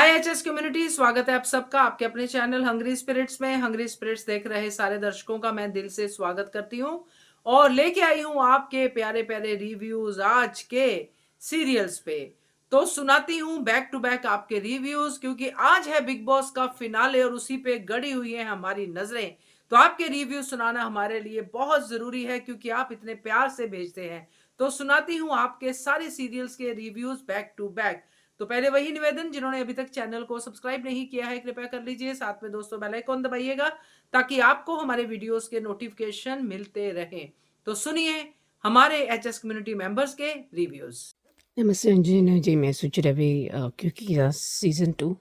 हाय HS community, स्वागत है आप सबका आपके अपने चैनल हंग्री स्पिरिट्स में। हंग्री स्पिरिट्स देख रहे सारे दर्शकों का मैं दिल से स्वागत करती हूँ और लेके आई हूँ आपके प्यारे प्यारे रिव्यूज आज के सीरियल्स पे। तो सुनाती हूँ बैक टू बैक आपके रिव्यूज, क्योंकि आज है बिग बॉस का फिनाले और उसी पे गड़ी हुई है हमारी नजरें। तो आपके रिव्यू सुनाना हमारे लिए बहुत जरूरी है, क्योंकि आप इतने प्यार से भेजते हैं। तो सुनाती हूँ आपके सारे सीरियल्स के रिव्यूज बैक टू बैक। तो पहले वही निवेदन, जिन्होंने अभी तक चैनल को सब्सक्राइब नहीं किया है कृपया कर लीजिए, साथ में दोस्तों बेल आइकन दबाइएगा ताकि आपको हमारे वीडियोस के नोटिफिकेशन मिलते रहें। तो सुनिए हमारे एचएस कम्युनिटी मेंबर्स के रिव्यूज। नमस्ते अंजलि जी, मैं सोच रही क्योंकि सीजन 2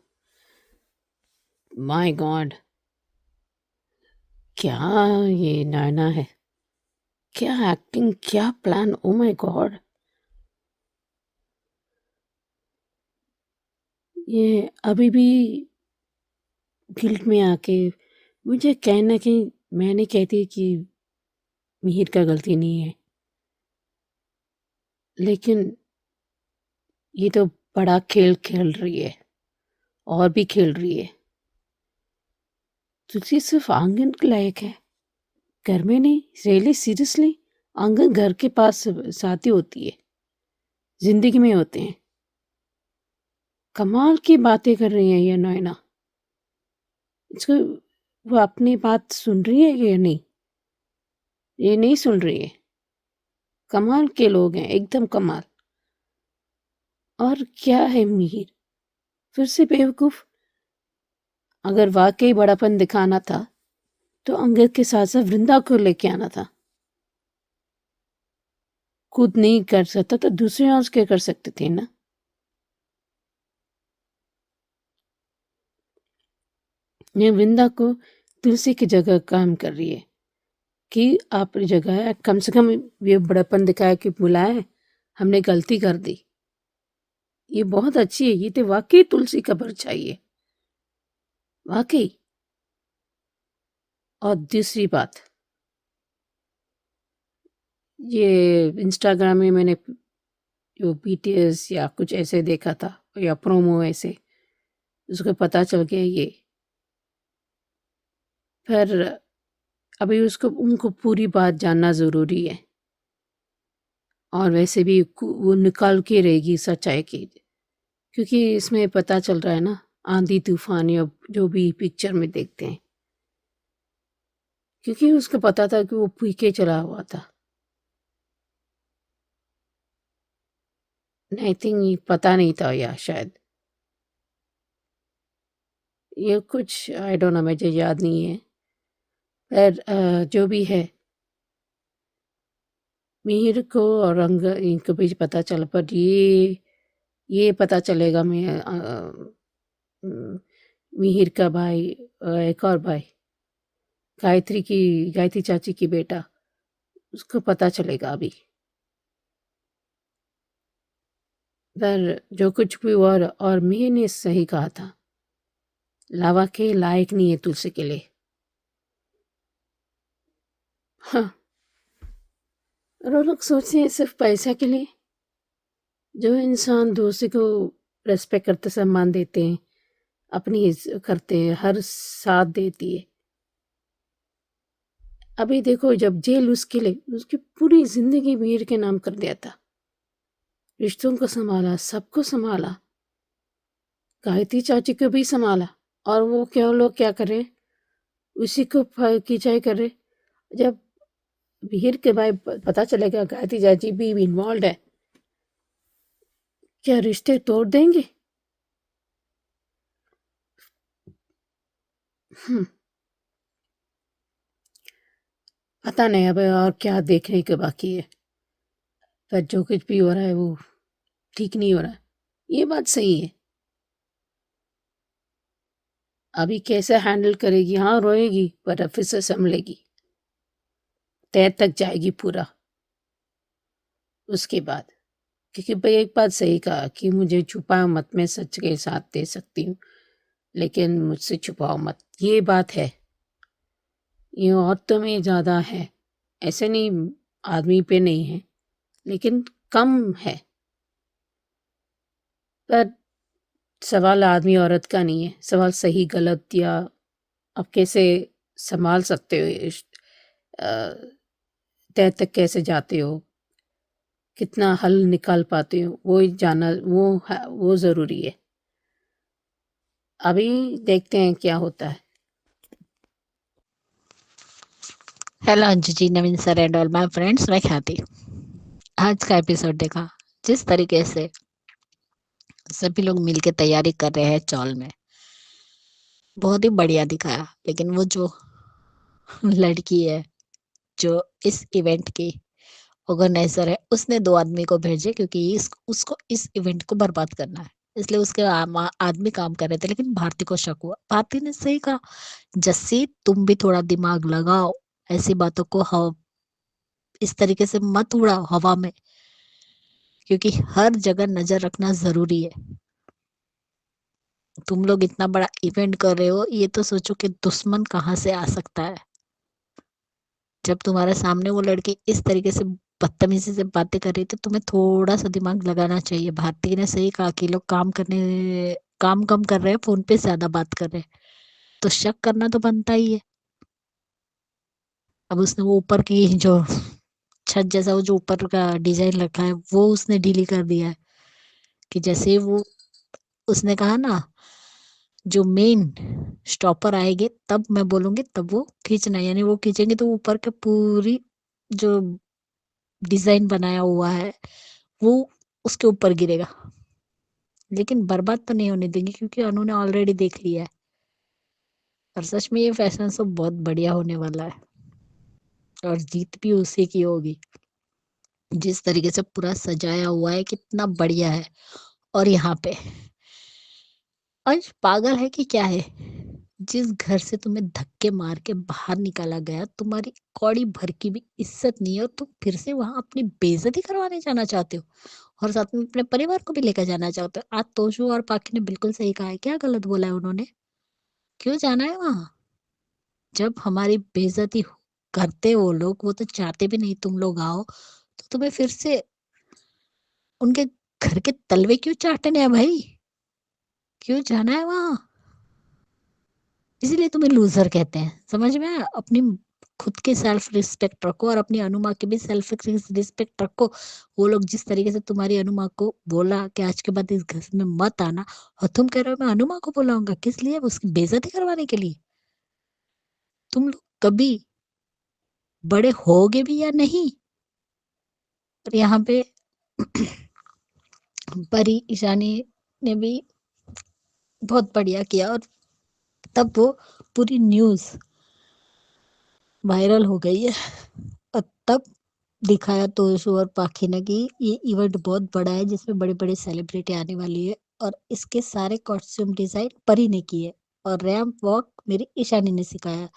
माय गॉड, क्या ये नैना है, क्या एक्टिंग, क्या प्लान, ओ माय गॉड। ये अभी भी गिल्ट में आके मुझे कहीं ना कहीं, मैं नहीं कहती कि मिहिर का गलती नहीं है, लेकिन ये तो बड़ा खेल खेल रही है और भी खेल रही है। तुलसी सिर्फ आंगन के लायक है, घर में नहीं। रियली सीरियसली, आंगन घर के पास साथी होती है, जिंदगी में होते हैं। कमाल की बातें कर रही है ये नैना। इसको वो अपनी बात सुन रही है या नहीं? ये नहीं सुन रही है। कमाल के लोग हैं, एकदम कमाल। और क्या है मिहिर, फिर से बेवकूफ। अगर वाकई बड़ापन दिखाना था तो अंगद के साथ साथ वृंदा को लेके आना था। खुद नहीं कर सकता तो दूसरे और क्या कर सकते थे ना। ये वृंदा को तुलसी की जगह काम कर रही है कि आप जगह है, कम से कम ये बड़ापन दिखाया कि बुलाए, हमने गलती कर दी। ये बहुत अच्छी है, ये तो वाकई तुलसी का परछाई है, वाकई। और दूसरी बात, ये इंस्टाग्राम में मैंने जो बीटीएस या कुछ ऐसे देखा था, या प्रोमो ऐसे, उसको पता चल गया ये। फिर अभी उसको उनको पूरी बात जानना ज़रूरी है, और वैसे भी वो निकाल के रहेगी सच्चाई की, क्योंकि इसमें पता चल रहा है ना, आंधी तूफान या जो भी पिक्चर में देखते हैं, क्योंकि उसको पता था कि वो पी के चला हुआ था। आई थिंक पता नहीं था, या शायद ये कुछ, आई डोंट नो, मुझे याद नहीं है। पर जो भी है, मिहिर को और रंग इनको भी पता चला, पर ये पता चलेगा मैं मिहिर का भाई, एक और भाई, गायत्री चाची की बेटा, उसको पता चलेगा अभी। पर जो कुछ भी हुआ, और मिहिर ने सही कहा था, लावा के लायक नहीं है तुलसी के लिए। हाँ, और वो लोग सोचते हैं सिर्फ पैसा के लिए। जो इंसान दूसरे को रेस्पेक्ट करते, सम्मान देते हैं, अपनी करते हैं, हर साथ देती है। अभी देखो, जब जेल उसके लिए, उसकी पूरी जिंदगी मीर के नाम कर दिया था, रिश्तों को संभाला, सबको संभाला, गायत्री चाची को भी संभाला, और वो क्या लोग क्या करे, उसी को खिंचाई करे। जब मीर के भाई पता चलेगा गायत्री चाची भी इन्वॉल्व है, क्या रिश्ते तोड़ देंगे? पता नहीं अब और क्या देखने के बाकी है। पर जो कुछ भी हो रहा है वो ठीक नहीं हो रहा है, ये बात सही है। अभी कैसे हैंडल करेगी? हाँ, रोएगी पर फिर से संभलेगी, तय तक जाएगी पूरा उसके बाद। क्योंकि भाई एक बात सही कहा कि मुझे छुपाओ मत, मैं सच के साथ दे सकती हूँ, लेकिन मुझसे छुपाओ मत, ये बात है। ये औरतों में ज़्यादा है, ऐसे नहीं आदमी पे नहीं है, लेकिन कम है। पर सवाल आदमी औरत का नहीं है, सवाल सही गलत या आप कैसे संभाल सकते हो इस तह तक कैसे जाते हो, कितना हल निकाल पाते हो, वो जानना वो ज़रूरी है। अभी देखते हैं क्या होता है। Hello Anju ji, Naveen sir and all my friends, मैं ख्याति। आज का एपिसोड देखा जिस तरीके से सभी लोग मिलके तैयारी कर रहे हैं चौल में, बहुत ही बढ़िया दिखाया। लेकिन वो जो लड़की है जो इस इवेंट की ऑर्गेनाइजर है, उसने दो आदमी को भेजे क्योंकि उसको इस इवेंट को बर्बाद करना है। इसलिए उसके आदमी काम कर रहे थे। लेकिन भारती को शक हुआ। भारती ने सही कहा, जस्सी तुम भी थोड़ा दिमाग लगाओ, ऐसी बातों को इस तरीके से मत उड़ाओ हवा में, क्योंकि हर जगह नजर रखना जरूरी है। तुम लोग इतना बड़ा इवेंट कर रहे हो, ये तो सोचो कि दुश्मन कहाँ से आ सकता है। जब तुम्हारे सामने वो लड़की इस तरीके से बदतमीजी से बातें कर रही थी, तुम्हें थोड़ा सा दिमाग लगाना चाहिए। भारती ने सही कहा कि लोग काम कम कर रहे हैं, फोन पे ज्यादा बात कर रहे हैं, तो शक करना तो बनता ही है। अब उसने वो ऊपर की जो छत जैसा वो जो ऊपर का डिजाइन रखा है, वो उसने ढीली कर दिया है। कि जैसे ही वो उसने कहा ना, जो मेन स्टॉपर आएंगे तब मैं बोलूंगी तब वो खींचना, यानी वो खींचेंगे तो ऊपर के पूरी जो डिजाइन बनाया हुआ है वो उसके ऊपर गिरेगा। लेकिन बर्बाद तो नहीं होने देंगे क्योंकि अनु ने ऑलरेडी देख लिया है। और सच में ये फैशन शो बहुत बढ़िया होने वाला है और जीत भी उसी की होगी। जिस तरीके से पूरा सजाया हुआ है कितना बढ़िया है। और यहाँ पे अंश पागल है कि क्या है? जिस घर से तुम्हें धक्के मार के बाहर निकाला गया, तुम्हारी कौड़ी भर की भी इज्जत नहीं है और तुम फिर से वहां अपनी बेइज्जती करवाने जाना चाहते हो और साथ में अपने परिवार को भी लेकर जाना चाहते हो। आज तोशु और पाखी ने बिल्कुल सही कहा है। क्या गलत बोला है उन्होंने? क्यों जाना है वहां? जब हमारी बेइज्जती करते वो लोग, वो तो चाहते भी नहीं तुम लोग आओ, तो तुम्हें फिर से उनके घर के तलवे क्यों चाटने हैं भाई? क्यों जाना है वहां? इसीलिए तुम्हें लूजर कहते हैं, समझ में आया? अपनी खुद की सेल्फ रिस्पेक्ट रखो और अपनी अनुमा की भी सेल्फ रिस्पेक्ट रखो। वो लोग जिस तरीके से तुम्हारी अनुमा को बोला कि आज के बाद इस घर में मत आना, और तुम कह रहे हो मैं अनुमा को बुलाऊंगा, किस लिए? उसकी बेइज्जती करवाने के लिए? तुम लोग कभी बड़े होगे भी या नहीं? और यहाँ पे परी ईशानी ने भी बहुत बढ़िया किया। और तब वो पूरी न्यूज वायरल हो गई है। और तब दिखाया तोशु और पाखी ने कि ये इवेंट बहुत बड़ा है जिसमें बड़े बड़े सेलिब्रिटी आने वाली है और इसके सारे कॉस्ट्यूम डिजाइन परी ने किए और रैंप वॉक मेरी ईशानी ने सिखाया।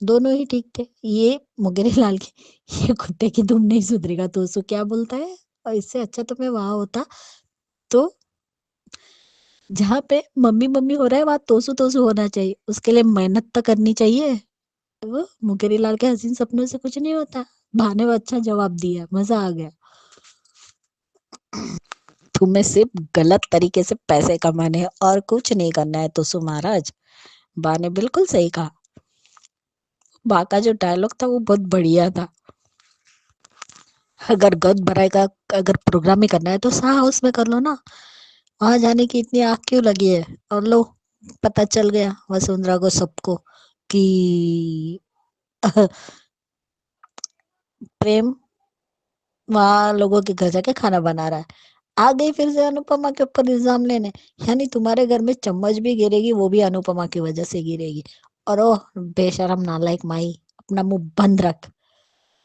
दोनों ही ठीक थे। ये मुगेरी लाल के ये कुत्ते की दुम नहीं सुधरेगा तोशु क्या बोलता है। और इससे अच्छा तो मैं वहां होता, तो जहाँ पे मम्मी मम्मी हो रहा है वहां तोसू तोसू होना चाहिए। उसके लिए मेहनत तो करनी चाहिए। वो मुंगेरी लाल के हसीन सपनों से कुछ नहीं होता। भाने वो अच्छा जवाब दिया, मजा आ गया। तुम्हें सिर्फ गलत तरीके से पैसे कमाने हैं और कुछ नहीं करना है तोसू महाराज। बा ने बिल्कुल सही कहा। बा का जो डायलॉग था वो बहुत बढ़िया था। अगर गद भराई का अगर प्रोग्राम ही करना है तो सा हाउस में कर लो ना। वहां जाने की इतनी आग क्यों लगी है? और लो, पता चल गया वसुंधरा को सबको कि प्रेम वहां लोगों के घर जाके खाना बना रहा है। आ गई फिर से अनुपमा के ऊपर इल्जाम लेने। यानी तुम्हारे घर में चम्मच भी गिरेगी वो भी अनुपमा की वजह से गिरेगी। और ओ बेशरम नालायक माई, अपना मुंह बंद रख।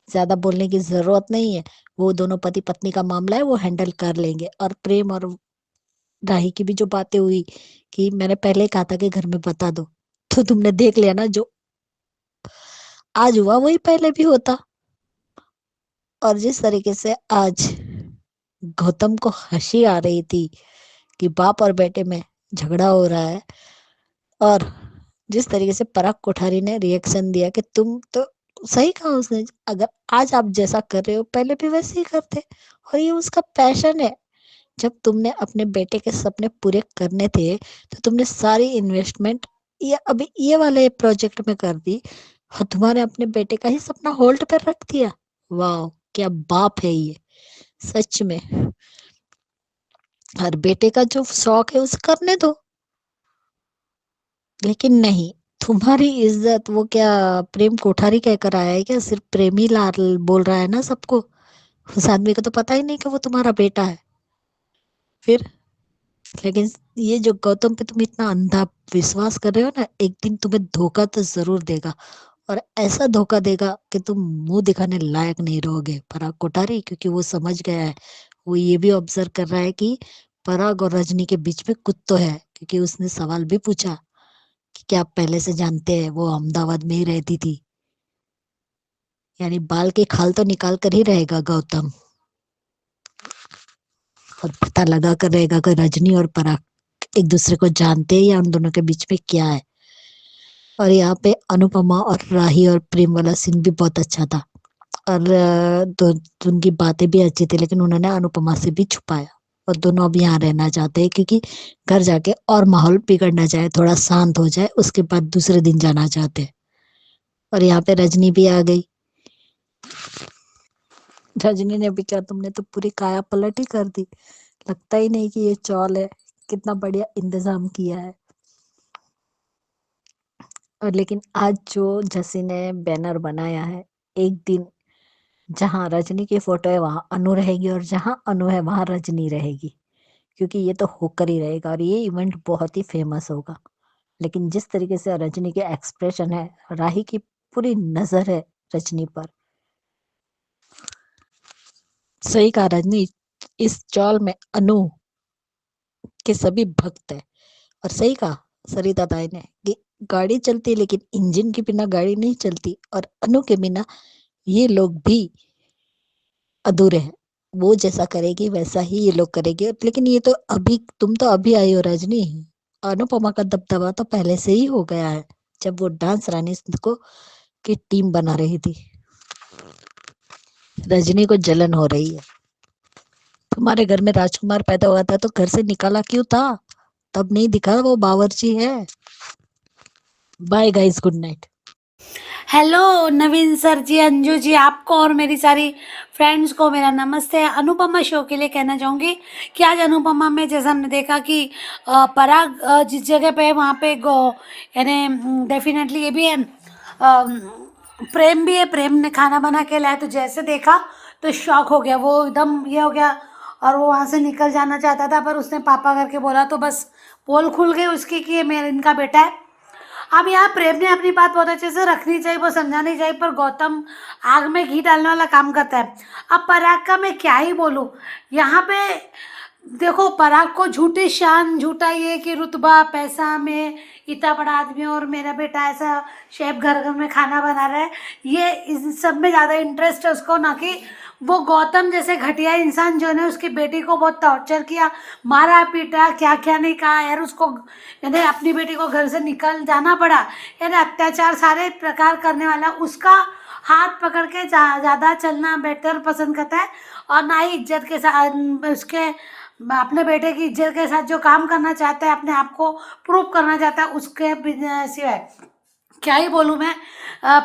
ज्यादा बोलने की जरूरत नहीं है। वो दोनों पति पत्नी का मामला है, वो हैंडल कर लेंगे। और प्रेम और राही की भी जो बातें हुई कि मैंने पहले ही कहा था कि घर में बता दो, तो तुमने देख लिया ना, जो आज हुआ वही पहले भी होता। और जिस तरीके से आज गौतम को हंसी आ रही थी कि बाप और बेटे में झगड़ा हो रहा है, और जिस तरीके से पराग कोठारी ने रिएक्शन दिया कि तुम तो सही कहा उसने, अगर आज आप जैसा कर रहे हो पहले भी वैसे ही करते। और ये उसका पैशन है जब तुमने अपने बेटे के सपने पूरे करने थे तो तुमने सारी इन्वेस्टमेंट ये अभी ये वाले प्रोजेक्ट में कर दी और तुम्हारे अपने बेटे का ही सपना होल्ड पर रख दिया। वाह, क्या बाप है ये, सच में। हर बेटे का जो शौक है उसे करने दो, लेकिन नहीं, तुम्हारी इज्जत वो क्या प्रेम कोठारी कहकर आया है क्या? सिर्फ प्रेमी लाल बोल रहा है ना सबको, उस आदमी को तो पता ही नहीं कि वो तुम्हारा बेटा है। फिर लेकिन ये जो गौतम पे तुम इतना अंधा विश्वास कर रहे हो ना, एक दिन तुम्हें धोखा तो जरूर देगा, और ऐसा धोखा देगा कि तुम मुंह दिखाने लायक नहीं रहोगे पराग कोठारी, क्योंकि वो समझ गया है। वो ये भी ऑब्जर्व कर रहा है कि पराग और रजनी के बीच में कुछ तो है, क्योंकि उसने सवाल भी पूछा कि क्या आप पहले से जानते हैं वो अहमदाबाद में ही रहती थी। यानी बाल के खाल तो निकाल कर ही रहेगा गौतम, और पता लगा कर रहेगा कि रजनी और पराग एक दूसरे को जानते हैं या उन दोनों के बीच में क्या है। और यहाँ पे अनुपमा और राही और प्रेम वाला सीन भी बहुत अच्छा था, और उनकी बातें भी अच्छी थी, लेकिन उन्होंने अनुपमा से भी छुपाया। और दोनों अब यहाँ रहना चाहते हैं क्योंकि घर जाके और माहौल बिगड़ना चाहे, थोड़ा शांत हो जाए, उसके बाद दूसरे दिन जाना चाहते हैं। और यहाँ पे रजनी भी आ गई। रजनी ने भी क्या, तुमने तो पूरी काया पलट ही कर दी, लगता ही नहीं कि ये चौल है, कितना बढ़िया इंतजाम किया है। और लेकिन आज जो जसी ने बैनर बनाया है, एक दिन जहां रजनी की फोटो है वहां अनु रहेगी, और जहां अनु है वहां रजनी रहेगी, क्योंकि ये तो होकर ही रहेगा और ये इवेंट बहुत ही फेमस होगा। लेकिन जिस तरीके से रजनी के एक्सप्रेशन है, राही की पूरी नजर है रजनी पर। सही कहा रजनी, इस चौल में अनु के सभी भक्त है। और सही कहा सरिता ताई ने कि गाड़ी चलती है लेकिन इंजन के बिना गाड़ी नहीं चलती, और अनु के बिना ये लोग भी अधूरे हैं। वो जैसा करेगी वैसा ही ये लोग करेंगे, लेकिन ये तो अभी, तुम तो अभी आई हो रजनी, अनुपमा का दबदबा तो पहले से ही हो गया है, जब वो डांस रानी को की टीम बना रही थी। रजनी को जलन हो रही है। तुम्हारे घर में राजकुमार पैदा हुआ था तो घर से निकाला क्यों था? तब नहीं दिखा वो बावर्ची है। Bye guys, good night. Hello Naveen sir ji, Anju ji, आपको और मेरी सारी फ्रेंड्स को मेरा नमस्ते। अनुपमा शो के लिए कहना चाहूँगी कि आज अनुपमा में जैसा हमने देखा कि पराग जिस जगह पे है वहाँ पे यानी डेफिनेटली ये भी है, प्रेम भी है। प्रेम ने खाना बना के लाया तो जैसे देखा तो शॉक हो गया, वो एकदम ये हो गया, और वो वहाँ से निकल जाना चाहता था, पर उसने पापा करके बोला तो बस पोल खुल गई उसकी कि ये मेरा इनका बेटा है। अब यहाँ प्रेम ने अपनी बात बहुत अच्छे से रखनी चाहिए, वो समझानी चाहिए, पर गौतम आग में घी डालने वाला काम करता है। अब पराग का मैं क्या ही बोलूँ, यहाँ पे देखो पराग को झूठी शान, झूठा ये कि रुतबा पैसा में इतना बड़ा आदमी और मेरा बेटा ऐसा शेफ घर घर में खाना बना रहा है, ये इस सब में ज़्यादा इंटरेस्ट है उसको, ना कि वो गौतम जैसे घटिया इंसान जो है उसकी बेटी को बहुत टॉर्चर किया, मारा पीटा, क्या क्या नहीं कहा यार उसको, यानी अपनी बेटी को घर से निकल जाना पड़ा, यानी अत्याचार सारे प्रकार करने वाला उसका हाथ पकड़ के ज़्यादा चलना बेटर पसंद करता है, और ना ही इज्जत के साथ उसके अपने बेटे की इज्जत के साथ जो काम करना चाहता है, अपने आप को प्रूव करना चाहता है, उसके सिवाय क्या ही बोलूँ मैं।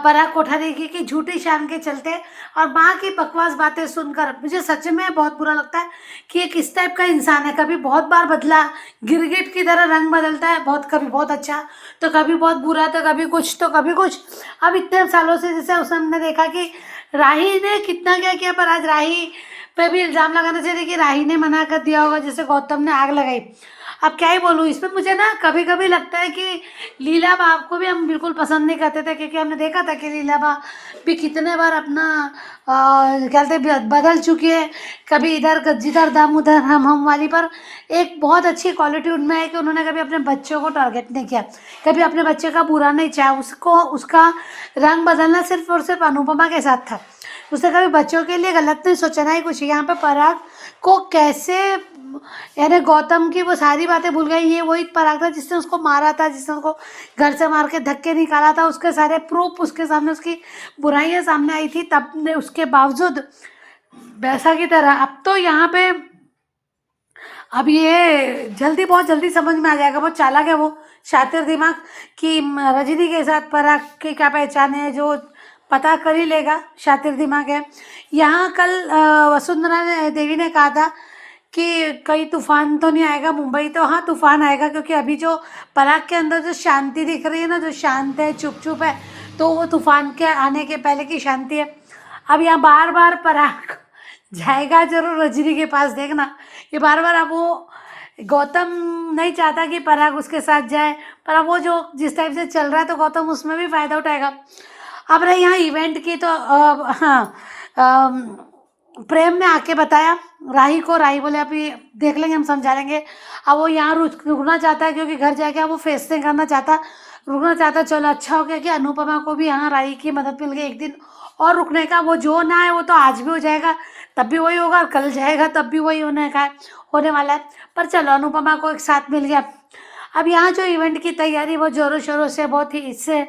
पराग कोठारी की झूठी शान के चलते और माँ की बकवास बातें सुनकर मुझे सच में बहुत बुरा लगता है कि ये किस टाइप का इंसान है। कभी बहुत बार बदला, गिरगिट की तरह रंग बदलता है, बहुत कभी बहुत अच्छा तो कभी बहुत बुरा, तो कभी कुछ तो कभी कुछ। अब इतने सालों से जैसे उस हमने देखा कि राही ने कितना क्या किया, पर आज राही पे भी इल्ज़ाम लगाना चाहिए कि राही ने मना कर दिया होगा, जैसे गौतम ने आग लगाई। अब क्या ही बोलूँ इसमें, मुझे ना कभी कभी लगता है कि लीला बा को भी हम बिल्कुल पसंद नहीं करते थे, क्योंकि हमने देखा था कि लीला बा भी कितने बार अपना क्या कहते बदल चुकी है, कभी इधर जिधर दम उधर हम वाली। पर एक बहुत अच्छी क्वालिटी उनमें है कि उन्होंने कभी अपने बच्चों को टारगेट नहीं किया, कभी अपने बच्चे का बुरा नहीं चाहा, उसको उसका रंग बदलना सिर्फ और सिर्फ अनुपमा के साथ था, उसने कभी बच्चों के लिए गलत नहीं सोचा, ना ही कुछ। यहाँ पे पराग को कैसे, यानी गौतम की वो सारी बातें भूल गई, ये वही पराग था जिसने उसको मारा था, जिसने उसको घर से मार के धक्के निकाला था, उसके सारे प्रूफ उसके सामने, उसकी बुराइयां सामने आई थी, तब उसके बावजूद वैसा की तरह। अब तो यहाँ पे अब ये जल्दी बहुत जल्दी समझ में आ जाएगा, बहुत चालाक है वो, शातिर दिमाग, कि रजनी के साथ पराग की क्या पहचान है जो पता कर ही लेगा, शातिर दिमाग है। यहाँ कल वसुंधरा देवी ने कहा था कि कहीं तूफान तो नहीं आएगा मुंबई, तो हाँ तूफान आएगा, क्योंकि अभी जो पराग के अंदर जो शांति दिख रही है ना, जो शांत है, चुप चुप है, तो वो तूफान के आने के पहले की शांति है। अब यहाँ बार बार पराग जाएगा जरूर रजनी के पास, देखना ये बार बार। अब वो गौतम नहीं चाहता कि पराग उसके साथ जाए, पर अब वो जो जिस टाइप से चल रहा है तो गौतम उसमें भी फायदा उठाएगा। अब रही यहाँ इवेंट की, तो हाँ प्रेम ने आके बताया राही को, राही बोले अभी देख लेंगे, हम समझा लेंगे। अब वो यहाँ रुकना चाहता है, क्योंकि घर जाके वो फेस नहीं करना चाहता, रुकना चाहता। चलो अच्छा हो गया कि अनुपमा को भी यहाँ राही की मदद मिल गई एक दिन और रुकने का। वो जो ना है वो तो आज भी हो जाएगा, तब भी वही होगा, और कल जाएगा तब भी वही होने वाला है। पर चलो अनुपमा को एक साथ मिल गया। अब यहाँ जो इवेंट की तैयारी वो जोरों शोरों से बहुत ही इससे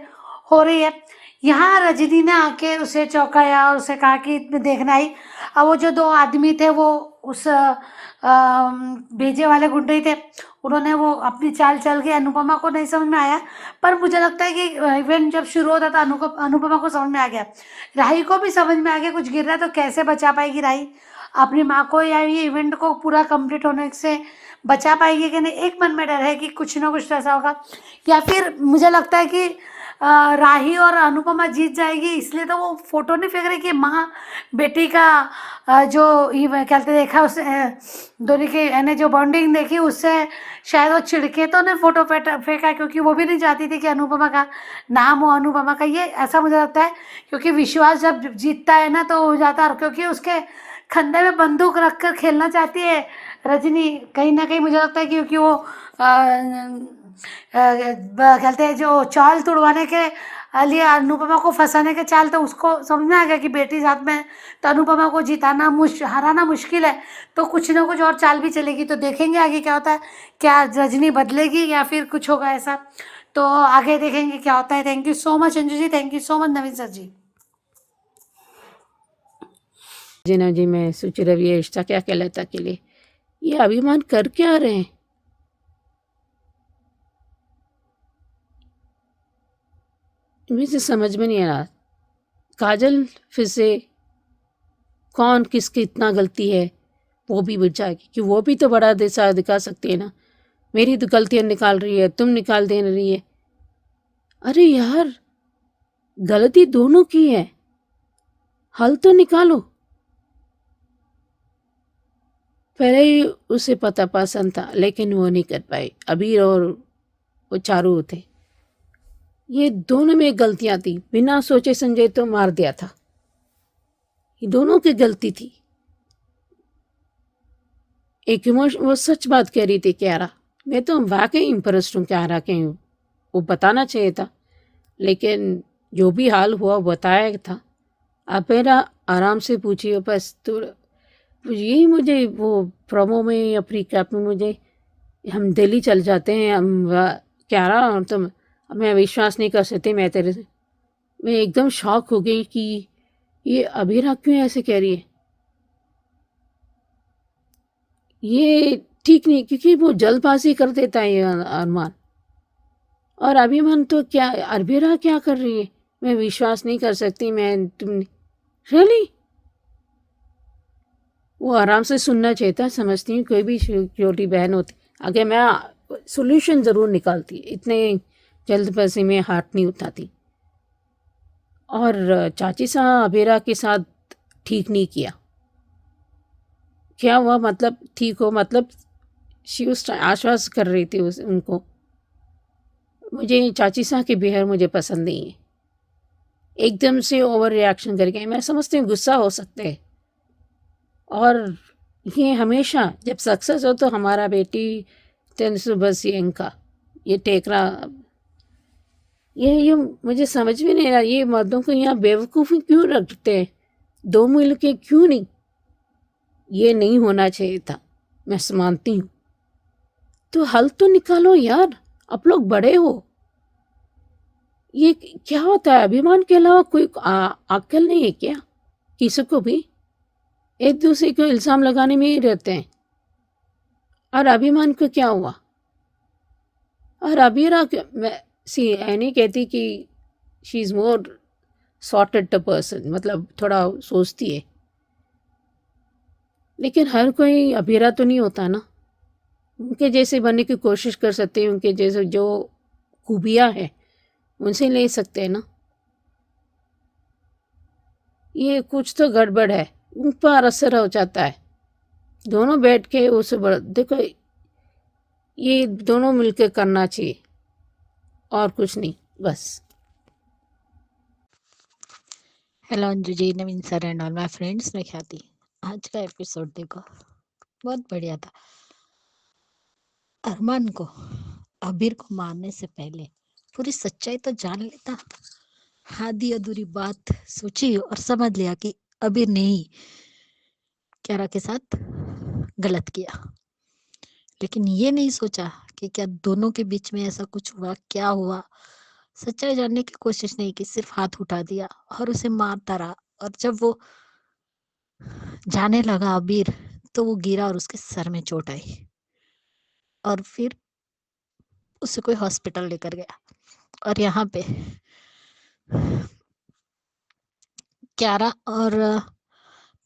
हो रही है। यहाँ रजनी ने आके उसे चौंकाया और उसे कहा कि देखना ही। अब वो जो दो आदमी थे वो उस भेजे वाले गुंडे ही थे, उन्होंने वो अपनी चाल चल के अनुपमा को नहीं समझ में आया, पर मुझे लगता है कि इवेंट जब शुरू होता था अनुपमा को समझ में आ गया, राही को भी समझ में आ गया कुछ गिर रहा है, तो कैसे बचा पाएगी राही अपनी माँ को, या ये इवेंट को पूरा कंप्लीट होने से बचा पाएगी कि नहीं। एक मन में डर है कि कुछ ना कुछ ऐसा होगा, या फिर मुझे लगता है कि राही और अनुपमा जीत जाएगी, इसलिए तो वो फोटो नहीं फेंक रही कि माँ बेटी का जो कहते देखा उस दोनों की यानी जो बॉन्डिंग देखी, उससे शायद वो चिढ़के तो ने फोटो फेंका, क्योंकि वो भी नहीं चाहती थी कि अनुपमा का नाम हो अनुपमा का। ये ऐसा मुझे लगता है, क्योंकि विश्वास जब जीतता है ना तो हो जाता है, क्योंकि उसके कंधे में बंदूक रख कर खेलना चाहती है रजनी कहीं ना कहीं, मुझे लगता है, क्योंकि वो कहते हैं जो चाल तुड़वाने के लिए अनुपमा को फंसाने के चाल, तो उसको समझ में आ गया कि बेटी साथ में, तो अनुपमा को जिताना हराना मुश्किल है, तो कुछ ना कुछ और चाल भी चलेगी। तो देखेंगे आगे क्या होता है, क्या रजनी बदलेगी या फिर कुछ होगा ऐसा, तो आगे देखेंगे क्या होता है। Thank you so much Anju ji, thank you so much Naveen sir ji. Jina ji, मैं सोच रही है रिश्ता क्या कहलाता के लिए ये अभिमान कर क्या रहे हैं। मुझे समझ में नहीं आ रहा, काजल फिर से कौन किसकी इतना गलती है वो भी बुझाएगी, कि वो भी तो बड़ा दिशा दिखा सकती है ना, मेरी तो गलतियाँ निकाल रही है, तुम निकाल दे रही है। अरे यार, गलती दोनों की है, हल तो निकालो। पहले ही उसे पता पसंद था लेकिन वो नहीं कर पाई, अबीर और वो चारू थे, ये दोनों में गलतियां थी, बिना सोचे समझे तो मार दिया था, ये दोनों की गलती थी। एक वो सच बात कह रही थी क्यारा, मैं तो वाकई इम्प्रेस्ड हूँ क्यारा के, वो बताना चाहिए था, लेकिन जो भी हाल हुआ बताया था। आप मेरा आराम से पूछिए बस, तो यही मुझे वो प्रोमो में अपनी कैप में मुझे, हम दिल्ली चल जाते हैं हम क्यारा, और तुम, मैं विश्वास नहीं कर सकती, मैं तेरे से, मैं एकदम शॉक हो गई कि ये अबीरा क्यों ऐसे कह रही है, ये ठीक नहीं, क्योंकि वो जल्दबाजी कर देता है ये अरमान। और अभिमान तो क्या, अबीरा क्या कर रही है, मैं विश्वास नहीं कर सकती, मैं तुम रियली, वो आराम से सुनना चाहिए था। समझती हूँ कोई भी छोटी बहन होती, अगर मैं सॉल्यूशन ज़रूर निकालती, इतने जल्दबाजी में हाथ नहीं उठाती। और चाची साहब अबीरा के साथ ठीक नहीं किया, क्या हुआ मतलब ठीक हो, मतलब शी उस आश्वास कर रही थी उनको। मुझे चाची साहब के बिहेवियर मुझे पसंद नहीं है, एकदम से ओवर रिएक्शन करके, मैं समझती हूँ गुस्सा हो सकते हैं, और ये हमेशा जब सक्सेस हो तो हमारा बेटी तेन बस ये इनका ये टेकरा, ये मुझे समझ में नहीं आ रहा, ये मर्दों को यहाँ बेवकूफ़ी क्यों रखते हैं, दो मिल के क्यों नहीं, ये नहीं होना चाहिए था, मैं मानती हूँ। तो हल तो निकालो यार, आप लोग बड़े हो, ये क्या होता है, अभिमान के अलावा कोई अक्ल नहीं है क्या किसी को भी, एक दूसरे को इल्ज़ाम लगाने में ही रहते हैं। और अभिमान को क्या हुआ? और अबीरा नहीं कहती कि she is more sorted person, मतलब थोड़ा सोचती है, लेकिन हर कोई अबीरा तो नहीं होता ना। उनके जैसे बनने की कोशिश कर सकते हैं, उनके जैसे जो खूबियाँ हैं उनसे ले सकते हैं ना। ये कुछ तो गड़बड़ है, उन पर असर हो जाता है। दोनों बैठ के उस देखो, ये दोनों मिलकर करना चाहिए और कुछ नहीं, बस। Hello Anju ji, Naveen sir and all my friends, मैं ख्याति। आज का एपिसोड देखो, बहुत बढ़िया था। अरमान को अबीर को मारने से पहले पूरी सच्चाई तो जान लेता। आधी अधूरी बात सोची और समझ लिया कि अबीर ने ही क्यारा के साथ गलत किया, लेकिन ये नहीं सोचा कि क्या दोनों के बीच में ऐसा कुछ हुआ, क्या हुआ। सच्चाई जानने की कोशिश नहीं की, सिर्फ हाथ उठा दिया और उसे मारता रहा। और जब वो जाने लगा अबीर, तो वो गिरा और उसके सर में चोट आई और फिर उसे कोई हॉस्पिटल लेकर गया। और यहाँ पे क्यारा और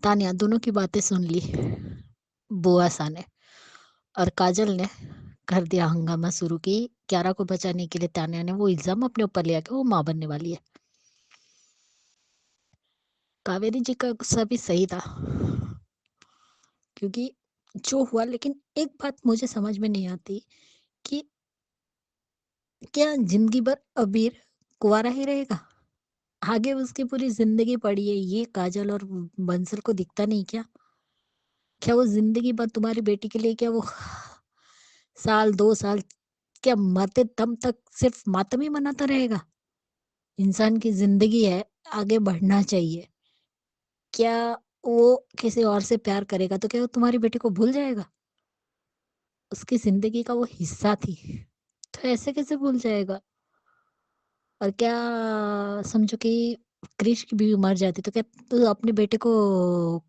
तानिया दोनों की बातें सुन ली बुआ सा ने, और काजल ने कर दिया हंगामा शुरू की। क्यारा को बचाने के लिए तानिया ने वो इल्जाम अपने ऊपर लिया कि वो मां बनने वाली है। कावेरी जी का गुस्सा भी सही था, क्योंकि जो हुआ, लेकिन एक बात मुझे समझ में नहीं आती कि क्या जिंदगी भर अबीर कुंवारा ही रहेगा? आगे उसकी पूरी जिंदगी पड़ी है, ये काजल और बंसल को दिखता नहीं क्या? क्या वो जिंदगी भर तुम्हारी बेटी के लिए, क्या वो साल 2 साल, क्या मरते दम तक सिर्फ मातम ही मनाता रहेगा? इंसान की जिंदगी है, आगे बढ़ना चाहिए। क्या वो किसी और से प्यार करेगा तो क्या वो तुम्हारी बेटी को भूल जाएगा? उसकी जिंदगी का वो हिस्सा थी, तो ऐसे कैसे भूल जाएगा? और क्या समझो कि क्रिश की बीवी मर जाती तो क्या तू अपने बेटे को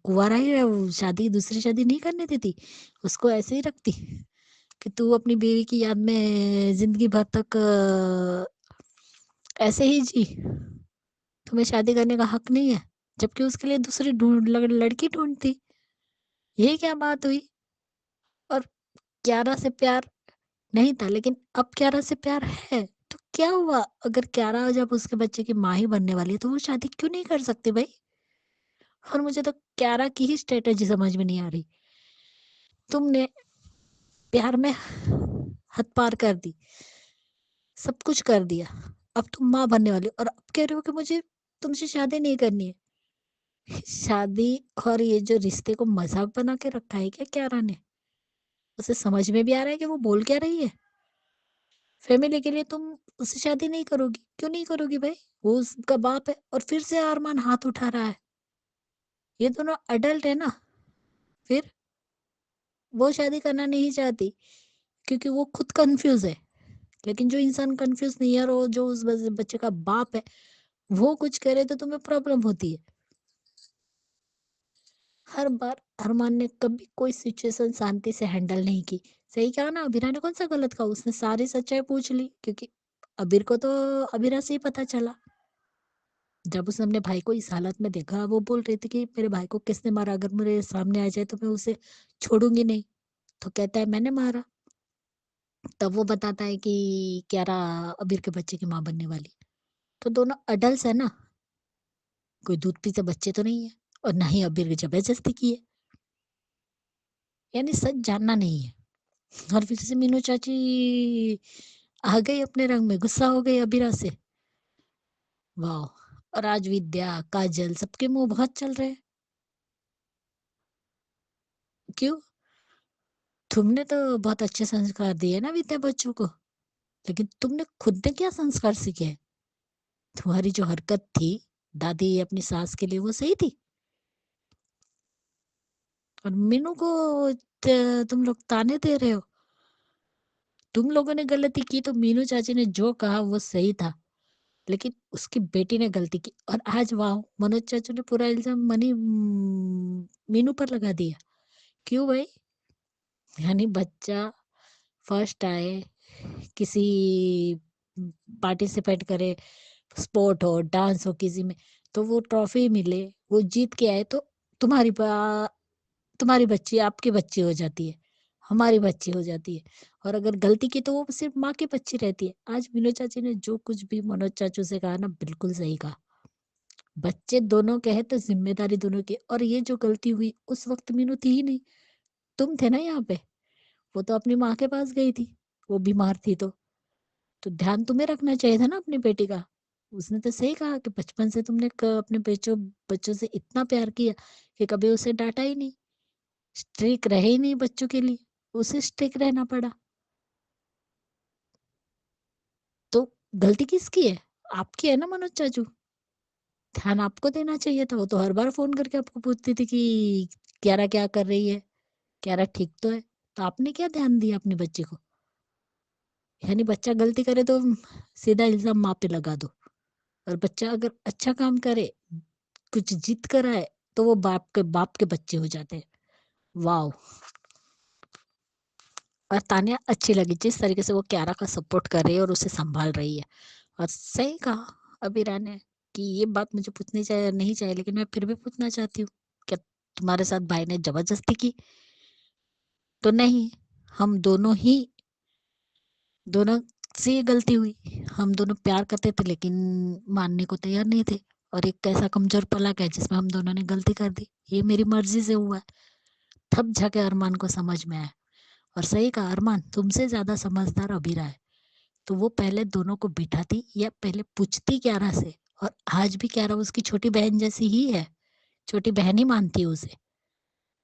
कुंवारा ही शादी, दूसरी शादी नहीं करने देती? उसको ऐसे ही रखती कि तू अपनी बीवी की याद में जिंदगी भर तक ऐसे ही जी? तुम्हें शादी करने का हक नहीं है, जबकि उसके लिए दूसरी लड़की ढूंढती। ये क्या बात हुई? और क्यारा से प्यार नहीं था, लेकिन अब क्यारा से प्यार है, तो क्या हुआ? अगर क्यारा जब उसके बच्चे की माँ ही बनने वाली है तो वो शादी क्यों नहीं कर सकती भाई? और मुझे तो क्यारा की ही स्ट्रेटेजी समझ में नहीं आ रही। तुमने प्यार में हद पार कर दी, सब कुछ कर दिया, अब तुम माँ बनने वाली हो और अब कह रहे हो कि मुझे तुमसे शादी नहीं करनी है। शादी और ये जो रिश्ते को मजाक बना के रखा है क्या क्यारा ने? उसे समझ में भी आ रहा है कि वो बोल क्या रही है? फैमिली के लिए तुम उससे शादी नहीं करोगी? क्यों नहीं करोगी भाई? वो उसका बाप है और फिर से अरमान हाथ उठा रहा है। ये दोनों अडल्ट है ना। फिर वो शादी करना नहीं चाहती क्योंकि वो खुद कंफ्यूज है, लेकिन जो इंसान कंफ्यूज नहीं है और वो जो उस बच्चे का बाप है वो कुछ करे तो तुम्हें प्रॉब्लम होती है। हर बार अरमान ने कभी कोई सिचुएशन शांति से हैंडल नहीं की। सही कहा ना, अबीरा ने कौन सा गलत कहा? उसने सारी सच्चाई पूछ ली, क्योंकि अबीर को तो अबीरा से ही पता चला। जब उसने अपने भाई को इस हालत में देखा, वो बोल रही थी कि मेरे भाई को किसने मारा, अगर मेरे सामने आ जाए तो मैं उसे छोड़ूंगी नहीं। तो कहता है मैंने मारा। तब वो बताता है कि क्यारा अबीर के बच्चे की माँ बनने वाली। तो दोनों अडल्ट है ना, कोई दूध पीते बच्चे तो नहीं है, और ना ही अबीर की जबरदस्ती की है। यानी सच जानना नहीं है। और फिर से मीनू चाची आ गई अपने रंग में, गुस्सा हो गई अबीरा से। वाह। और आज विद्या, काजल, सबके मुंह बहुत चल रहे हैं। क्यों? तुमने तो बहुत अच्छे संस्कार दिए ना विद्या बच्चों को, लेकिन तुमने खुद ने क्या संस्कार सीखे हैं? तुम्हारी जो हरकत थी दादी अपनी सास के लिए, वो सही थी? और मीनू को तुम लोग ताने दे रहे हो। तुम लोगों ने गलती की तो मीनू चाची ने जो कहा वो सही था, लेकिन उसकी बेटी ने गलती की। और आज वाह, मनोज चाचू ने पूरा इल्जाम मीनू पर लगा दिया। क्यों भाई? यानी बच्चा फर्स्ट आए, किसी पार्टिसिपेट करे, स्पोर्ट हो, डांस हो, किसी में, तो वो ट्रॉफी मिले, वो जीत के आए, तो तुम्हारी तुम्हारी बच्ची आपकी बच्ची हो जाती है, हमारी बच्ची हो जाती है। और अगर गलती की तो वो सिर्फ माँ की बच्ची रहती है। आज मीनू चाची ने जो कुछ भी मनोज चाचू से कहा ना, बिल्कुल सही कहा। बच्चे दोनों के हैं तो जिम्मेदारी दोनों की। और ये जो गलती हुई उस वक्त मीनू थी ही नहीं, तुम थे ना यहाँ पे। वो तो अपनी माँ के पास गई थी, वो बीमार थी, तो ध्यान तुम्हें रखना चाहिए था ना अपनी बेटी का। उसने तो सही कहा कि बचपन से तुमने अपने बच्चों से इतना प्यार किया कि कभी उसे डांटा ही नहीं, स्ट्रिक रहे ही नहीं बच्चों के लिए, उसे स्ट्रिक रहना पड़ा। तो गलती किसकी है? आपकी है ना मनोज चाचू। ध्यान आपको देना चाहिए था। वो तो हर बार फोन करके आपको पूछती थी कि क्यारा क्या कर रही है, क्यारा ठीक तो है। तो आपने क्या ध्यान दिया अपनी बच्ची को? यानी बच्चा गलती करे तो सीधा इल्जाम माँ पे लगा दो, और बच्चा अगर अच्छा काम करे, कुछ जीत कर आए, तो वो बाप के बच्चे हो जाते हैं। वाओ। और तानिया अच्छी लगी जिस तरीके से वो क्यारा का सपोर्ट कर रही है और उसे संभाल रही है। और सही कहा अबीरा ने कि ये बात मुझे पूछनी चाहिए नहीं चाहिए, लेकिन मैं फिर भी पूछना चाहती हूँ, क्या तुम्हारे साथ भाई ने जबरदस्ती की? तो नहीं, हम दोनों से ये गलती हुई। हम दोनों प्यार करते थे लेकिन मानने को तैयार नहीं थे। और एक ऐसा कमजोर पलक है जिसमें हम दोनों ने गलती कर दी। ये मेरी मर्जी से हुआ है। तब जाके अरमान को समझ में आया। और सही कहा, अरमान तुमसे ज्यादा समझदार अबीरा है। तो वो पहले दोनों को बिठाती या पहले पूछती क्यारा से। और आज भी क्यारा उसकी छोटी बहन जैसी ही है, छोटी बहन ही मानती है उसे।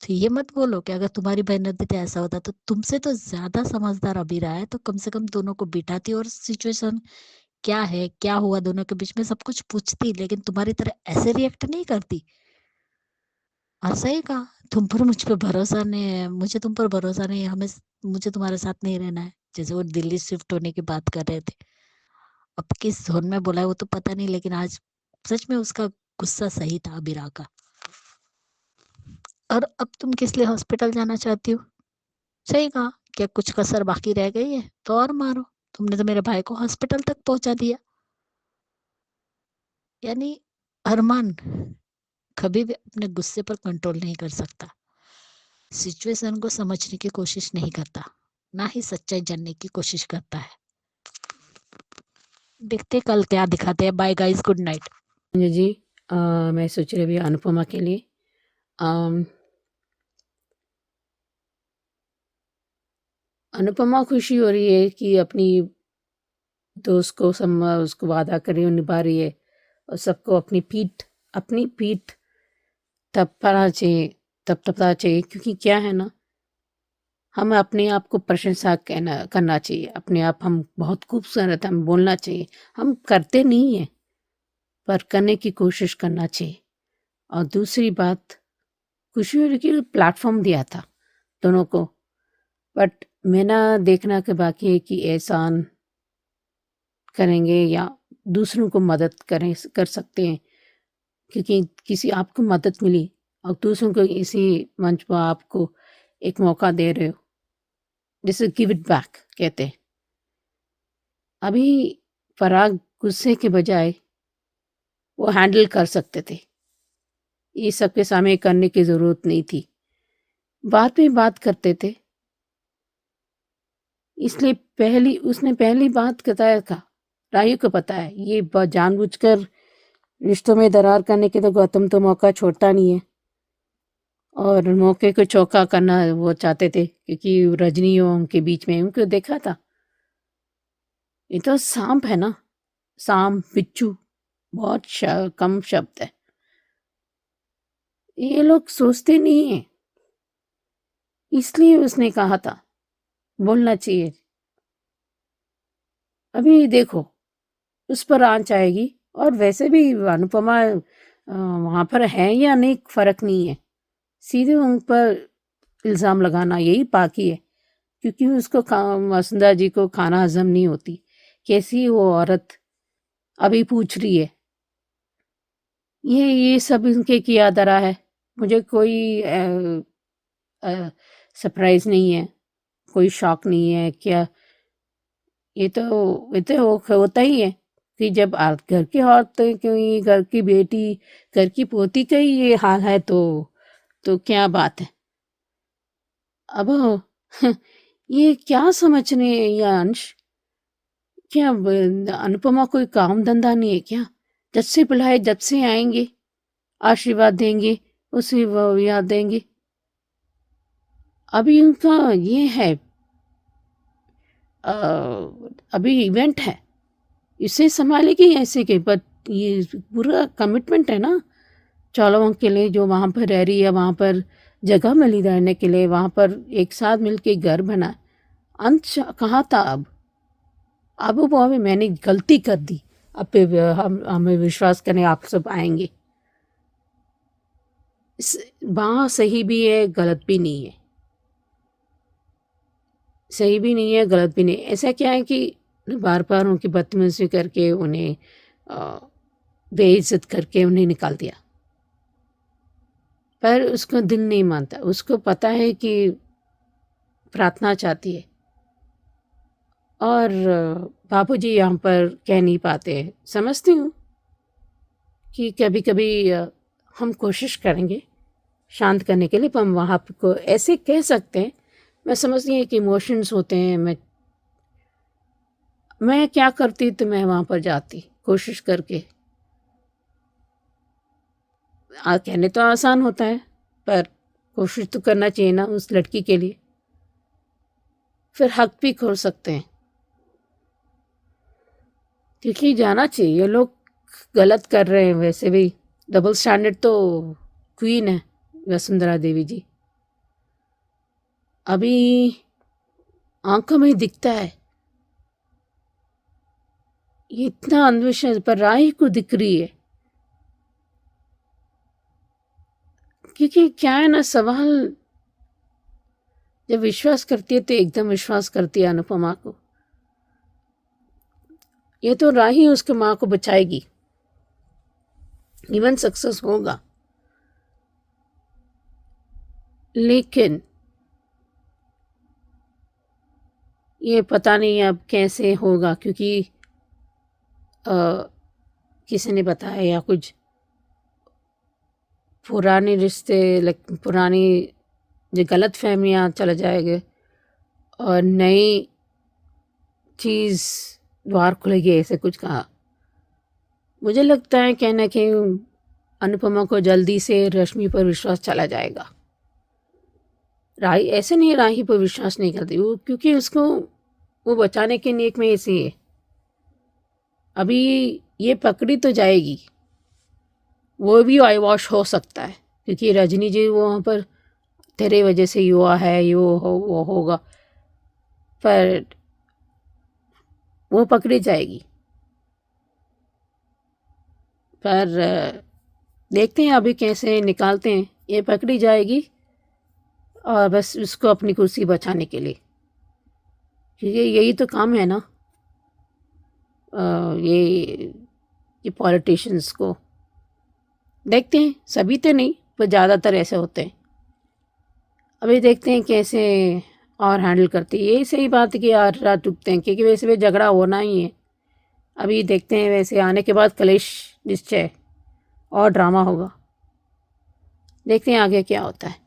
तो ये मत बोलो कि अगर तुम्हारी बहन रहती तो ऐसा होता। तो तुमसे तो ज्यादा समझदार अबीरा है, तो कम से कम दोनों को बिठाती और सिचुएशन क्या है, क्या हुआ दोनों के बीच में, सब कुछ पूछती। लेकिन तुम्हारी तरह ऐसे रिएक्ट नहीं करती। और सही कहा, तुम पर मुझ पे भरोसा नहीं है, मुझे तुम पर भरोसा नहीं है, मुझे तुम्हारे साथ नहीं रहना है। जैसे वो दिल्ली शिफ्ट होने की बात कर रहे थे। अब किस जोन में बोला है वो तो पता नहीं, लेकिन आज सच में उसका गुस्सा सही था अबीरा का। और अब तुम किस लिए हॉस्पिटल जाना चाहती हो? सही कहा, क्या कुछ कसर बाकी रह गई है तो और मारो। तुमने तो मेरे भाई को हॉस्पिटल तक पहुंचा दिया। यानी अरमान कभी भी अपने गुस्से पर कंट्रोल नहीं कर सकता, सिचुएशन को समझने की कोशिश नहीं करता, ना ही सच्चाई जानने की कोशिश करता है। देखते कल क्या दिखाते हैं। Bye guys, good night. जी मैं सोच रही अभी अनुपमा के लिए अनुपमा खुशी हो रही है कि अपनी दोस्त को उसको वादा कर रही है, निभा रही है। और सबको अपनी पीठ थपथपाना चाहिए, थपथपाना चाहिए। क्योंकि क्या है ना, हमें अपने आप को प्रशंसा करना चाहिए। अपने आप हम बहुत खूबसूरत, हम बोलना चाहिए। हम करते नहीं हैं पर करने की कोशिश करना चाहिए। और दूसरी बात, खुशी हो रही कि प्लेटफॉर्म दिया था दोनों को। बट मेरा देखना के बाकी है कि एहसान करेंगे या दूसरों को मदद कर सकते हैं। क्योंकि किसी आपको मदद मिली और दूसरों को इसी मंच पर आपको एक मौका दे रहे हो, जिसे गिव इट बैक कहते हैं। अभी फराग गुस्से के बजाय वो हैंडल कर सकते थे, ये सबके सामने करने की जरूरत नहीं थी। बात में बात करते थे, इसलिए उसने पहली बात बताया था। रायु को पता है ये जानबूझकर रिश्तों में दरार करने के तो गौतम तो मौका छोड़ता नहीं है। और मौके को चौका करना वो चाहते थे, क्योंकि रजनी और उनके बीच में उनको देखा था। ये तो सांप है ना, सांप बिच्छू बहुत कम शब्द है। ये लोग सोचते नहीं है, इसलिए उसने कहा था बोलना चाहिए। अभी देखो उस पर आंच आएगी। और वैसे भी अनुपमा वहां पर है या नहीं फर्क नहीं है, सीधे उन पर इल्जाम लगाना यही बाकी है। क्योंकि उसको वसुंधरा जी को खाना हजम नहीं होती। कैसी वो औरत अभी पूछ रही है। ये सब इनके किया धरा है, मुझे कोई सरप्राइज नहीं है। कोई शौक नहीं है क्या? ये तो होता ही है कि जब घर की औरतें कोई घर की बेटी घर की पोती का ही ये हाल है तो क्या बात है? अब ये क्या समझ रहे हैं ये अंश? क्या अनुपमा कोई काम धंधा नहीं है क्या? जब से बुलाए जब से आएंगे, आशीर्वाद देंगे, उसे वो याद देंगे। अभी उनका ये है, अभी इवेंट है, इसे संभालेगी ऐसे के? बट ये पूरा कमिटमेंट है ना चालुओं के लिए, जो वहाँ पर रह रही है, वहाँ पर जगह मिली रहने के लिए, वहाँ पर एक साथ मिलके घर बना। अंत कहाँ था अब वो अभी मैंने गलती कर दी, अब पे हमें विश्वास करें आप सब आएंगे। वहाँ सही भी है गलत भी नहीं है, सही भी नहीं है गलत भी नहीं। ऐसा क्या है कि बार बार उनकी बदतमीजी करके उन्हें बेइज्जत करके उन्हें निकाल दिया, पर उसको दिल नहीं मानता। उसको पता है कि प्रार्थना चाहती है और बापूजी यहाँ पर कह नहीं पाते हैं। समझती हूँ कि कभी कभी हम कोशिश करेंगे शांत करने के लिए, पर हम वहाँ को ऐसे कह सकते हैं। मैं समझती हूँ कि इमोशंस होते हैं। मैं क्या करती तो मैं वहाँ पर जाती कोशिश करके। कहने तो आसान होता है, पर कोशिश तो करना चाहिए ना उस लड़की के लिए। फिर हक भी खो सकते हैं, क्योंकि जाना चाहिए। ये लोग गलत कर रहे हैं वैसे भी। डबल स्टैंडर्ड तो क्वीन है वसुंधरा देवी जी, अभी आंखों में दिखता है। ये इतना अंधविश्वास पर राही को दिख रही है, क्योंकि क्या है ना, सवाल जब विश्वास करती है तो एकदम विश्वास करती है अनुपमा को। ये तो राही उसके माँ को बचाएगी, इवन सक्सेस होगा। लेकिन ये पता नहीं अब कैसे होगा, क्योंकि किसी ने बताया या कुछ पुराने रिश्ते, पुरानी जो गलत फहमियाँ चला जाएंगे और नई चीज़ द्वार खुलेगी, ऐसे कुछ कहा। मुझे लगता है कहीं ना कहीं अनुपमा को जल्दी से रश्मि पर विश्वास चला जाएगा। राही ऐसे नहीं, राही पर विश्वास नहीं करती वो, क्योंकि उसको वो बचाने के नेक में ऐसी है। अभी ये पकड़ी तो जाएगी, वो भी आई वॉश हो सकता है, क्योंकि रजनी जी वहाँ पर तेरे वजह से युवा है, वो होगा, पर वो पकड़ी जाएगी। पर देखते हैं अभी कैसे निकालते हैं। ये पकड़ी जाएगी और बस उसको अपनी कुर्सी बचाने के लिए, क्योंकि यही तो काम है ना ये पॉलिटिशियंस को। देखते हैं, सभी तो नहीं पर ज़्यादातर ऐसे होते हैं। अभी देखते हैं कैसे और हैंडल करते हैं। यही सही बात है कि यार रात टूटते हैं, क्योंकि वैसे भी झगड़ा होना ही है। अभी देखते हैं, वैसे आने के बाद कलेश निश्चय और ड्रामा होगा। देखते हैं आगे क्या होता है।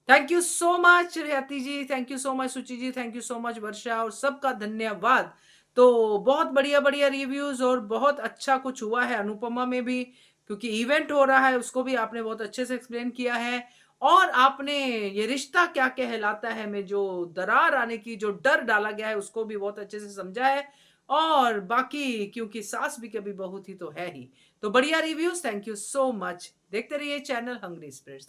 Thank you so much Riyati ji, thank you so much Suchi ji, thank you so much Varsha, और सबका धन्यवाद। तो बहुत बढ़िया बढ़िया रिव्यूज और बहुत अच्छा कुछ हुआ है अनुपमा में भी, क्योंकि इवेंट हो रहा है, उसको भी आपने बहुत अच्छे से एक्सप्लेन किया है। और आपने ये रिश्ता क्या कहलाता है में जो दरार आने की जो डर डाला गया है उसको भी बहुत अच्छे से समझा है। और बाकी क्योंकि सास भी कभी बहू थी तो है ही। तो बढ़िया reviews, thank you so much. देखते रहिए चैनल हंग्री स्पिरिट्स।